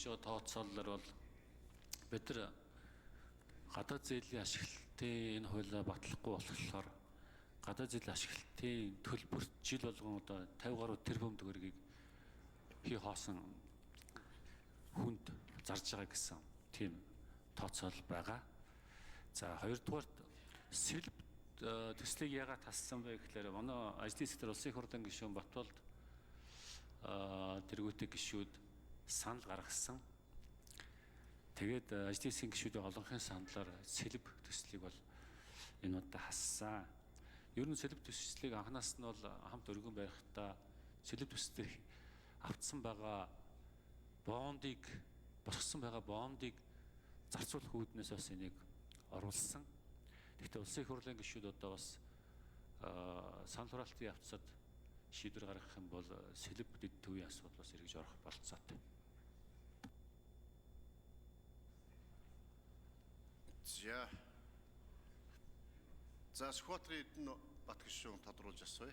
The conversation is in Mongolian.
өгч байгаа тооцоололоор бол бид нар гадаад зээлийн ашиглалтын энэ хуулиа батлахгүй болохоор гадаад зээлийн ашиглалтын төлбөрт жил болгон одоо 50 гаруй тэрбум төгрөгийг хий хоосон хүнд зарж байгаа гэсэн тийм тооцоолол байгаа. За хоёрдугаарт сэлб төслийг яагаад тассан бэ гэхээр манай ажлын хэсгээр улсын их хурлын гишүүн Батболд тэргүүтээ гишүүд санал гаргасан. Тэгээд ажлын хэсгийн гишүүдийн олонхын саналаар сэлб төслийг бол энэ удаа хассан. Ер нь сэлб төслийг анханаас нь бол хамт өргөн байхдаа сэлб төслийг автсан байгаа бондыг босгосон байгаа бондыг зарцуулах үүднээс бас энийг оруулсан. Гэхдээ улсын их хурлын гишүүд одоо бас санал хураалтын явцад шийдвэр гаргах юм бол сэлб дэд төвийн асуудал бас эргэж орох болцоотой. За Сүхбаатарын Эрдэнэ Бат гишүүн тодруулж асууя.